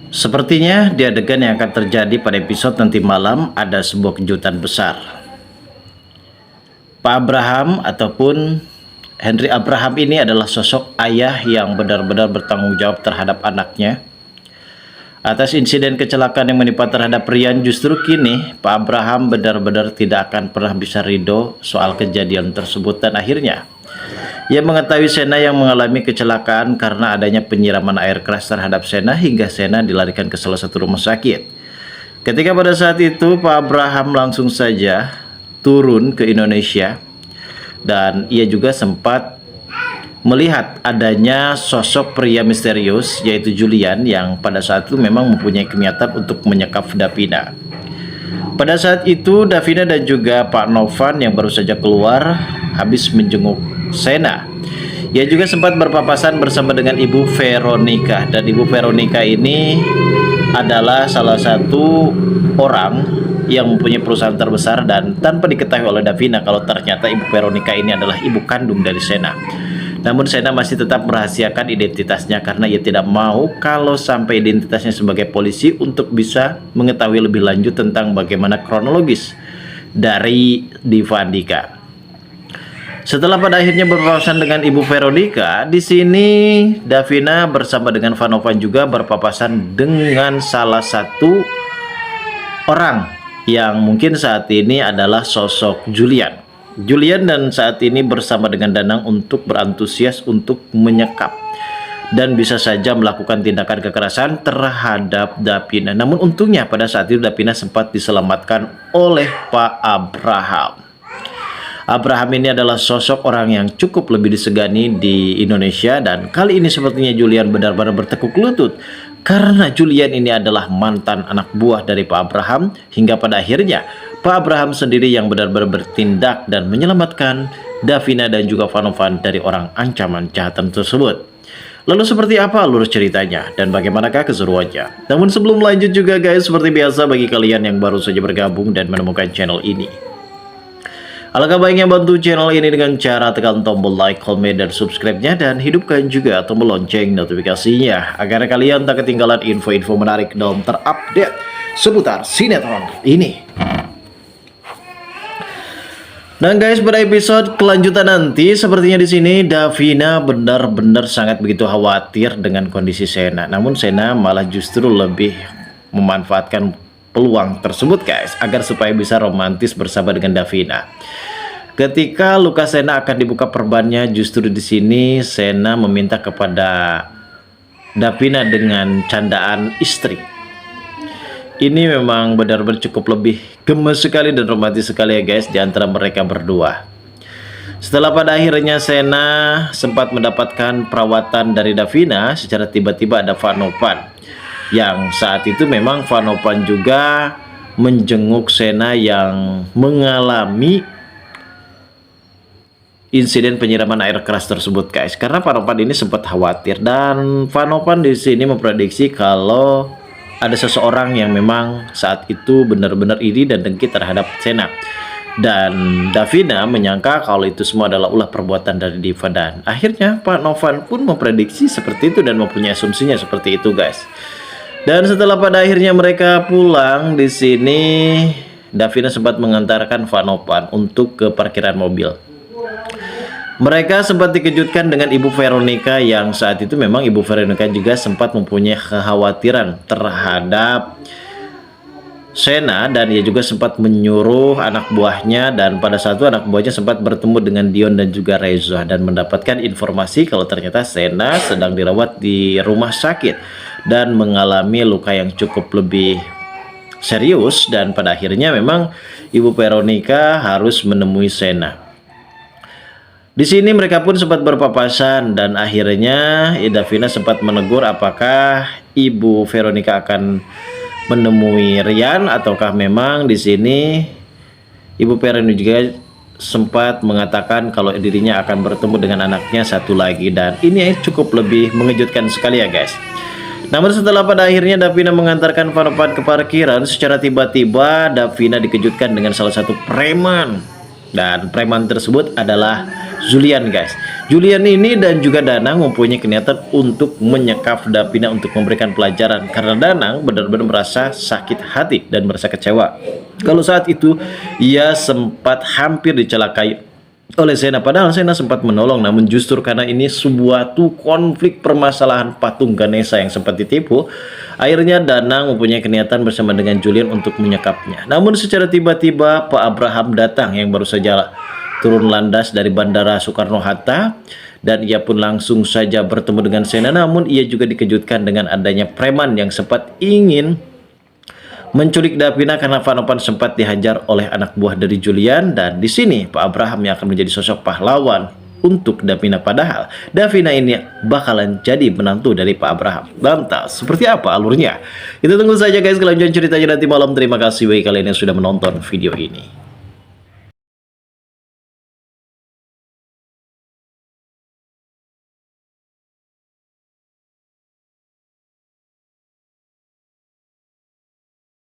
Sepertinya di adegan yang akan terjadi pada episode nanti malam ada sebuah kejutan besar. Pak Abraham ataupun Henry Abraham ini adalah sosok ayah yang benar-benar bertanggung jawab terhadap anaknya. Atas insiden kecelakaan yang menimpa terhadap Rian, justru kini Pak Abraham benar-benar tidak akan pernah bisa ridho soal kejadian tersebut, dan akhirnya ia mengetahui Sena yang mengalami kecelakaan karena adanya penyiraman air keras terhadap Sena hingga Sena dilarikan ke salah satu rumah sakit. Ketika pada saat itu Pak Abraham langsung saja turun ke Indonesia, dan ia juga sempat melihat adanya sosok pria misterius yaitu Julian yang pada saat itu memang mempunyai niatan untuk menyekap Davina. Pada saat itu Davina dan juga Pak Novan yang baru saja keluar habis menjenguk Sena. Ia juga sempat berpapasan bersama dengan Ibu Veronica, dan Ibu Veronica ini adalah salah satu orang yang mempunyai perusahaan terbesar, dan tanpa diketahui oleh Davina kalau ternyata Ibu Veronica ini adalah ibu kandung dari Sena. Namun Sena masih tetap merahasiakan identitasnya karena ia tidak mau kalau sampai identitasnya sebagai polisi untuk bisa mengetahui lebih lanjut tentang bagaimana kronologis dari Diva Andika. Setelah pada akhirnya berpapasan dengan Ibu Veronica, di sini Davina bersama dengan Vanovan juga berpapasan dengan salah satu orang yang mungkin saat ini adalah sosok Julian. Julian dan saat ini bersama dengan Danang untuk berantusias untuk menyekap dan bisa saja melakukan tindakan kekerasan terhadap Davina. Namun untungnya pada saat itu Davina sempat diselamatkan oleh Pak Abraham. Abraham ini adalah sosok orang yang cukup lebih disegani di Indonesia, dan kali ini sepertinya Julian benar-benar bertekuk lutut karena Julian ini adalah mantan anak buah dari Pak Abraham, hingga pada akhirnya Pak Abraham sendiri yang benar-benar bertindak dan menyelamatkan Davina dan juga Vanovan dari orang ancaman kejahatan tersebut. Lalu seperti apa alur ceritanya dan bagaimanakah keseruannya? Namun sebelum lanjut juga guys, seperti biasa bagi kalian yang baru saja bergabung dan menemukan channel ini, alangkah baiknya bantu channel ini dengan cara tekan tombol like, comment, dan subscribe-nya, dan hidupkan juga tombol lonceng notifikasinya agar kalian tak ketinggalan info-info menarik dan terupdate seputar sinetron ini. Dan guys, pada episode kelanjutan nanti sepertinya di sini Davina benar-benar sangat begitu khawatir dengan kondisi Sena. Namun Sena malah justru lebih memanfaatkan peluang tersebut guys agar supaya bisa romantis bersama dengan Davina. Ketika luka Sena akan dibuka perbannya, justru di sini Sena meminta kepada Davina dengan candaan istri. Ini memang benar-benar cukup lebih gemes sekali dan romantis sekali ya guys di antara mereka berdua. Setelah pada akhirnya Sena sempat mendapatkan perawatan dari Davina, secara tiba-tiba ada Vanovan yang saat itu memang Vanovan juga menjenguk Sena yang mengalami insiden penyiraman air keras tersebut guys. Karena Vanovan ini sempat khawatir, dan Vanovan di sini memprediksi kalau ada seseorang yang memang saat itu benar-benar iri dan dengki terhadap Sena. Dan Davina menyangka kalau itu semua adalah ulah perbuatan dari Diva, dan akhirnya Pak Novan pun memprediksi seperti itu dan mempunyai asumsinya seperti itu guys. Dan setelah pada akhirnya mereka pulang, di sini Davina sempat mengantarkan Vanovan untuk ke parkiran mobil. Mereka sempat dikejutkan dengan Ibu Veronica yang saat itu memang Ibu Veronica juga sempat mempunyai kekhawatiran terhadap Sena, dan ia juga sempat menyuruh anak buahnya, dan pada saat itu anak buahnya sempat bertemu dengan Dion dan juga Reza dan mendapatkan informasi kalau ternyata Sena sedang dirawat di rumah sakit dan mengalami luka yang cukup lebih serius, dan pada akhirnya memang Ibu Veronica harus menemui Sena. Di sini mereka pun sempat berpapasan, dan akhirnya Davina sempat menegur apakah Ibu Veronica akan menemui Rian ataukah memang di sini Ibu Veronica juga sempat mengatakan kalau dirinya akan bertemu dengan anaknya satu lagi, dan ini cukup lebih mengejutkan sekali ya guys. Namun setelah pada akhirnya Davina mengantarkan Vanovan ke parkiran, secara tiba-tiba Davina dikejutkan dengan salah satu preman, dan preman tersebut adalah Julian guys. Julian ini dan juga Danang mempunyai niatan untuk menyekap Davina untuk memberikan pelajaran karena Danang benar-benar merasa sakit hati dan merasa kecewa. Kalau saat itu ia sempat hampir dicelakai oleh Sena, padahal Sena sempat menolong, namun justru karena ini sebuah konflik permasalahan patung Ganesha yang sempat ditipu, akhirnya Danang mempunyai niatan bersama dengan Julian untuk menyekapnya. Namun secara tiba-tiba Pak Abraham datang yang baru saja turun landas dari Bandara Soekarno-Hatta, dan ia pun langsung saja bertemu dengan Sena. Namun ia juga dikejutkan dengan adanya preman yang sempat ingin menculik Davina karena Vanovan sempat dihajar oleh anak buah dari Julian. Dan di sini Pak Abraham yang akan menjadi sosok pahlawan untuk Davina, padahal Davina ini bakalan jadi menantu dari Pak Abraham. Lantas seperti apa alurnya? Kita tunggu saja guys kelanjutan ceritanya nanti malam. Terima kasih bagi kalian yang sudah menonton video ini.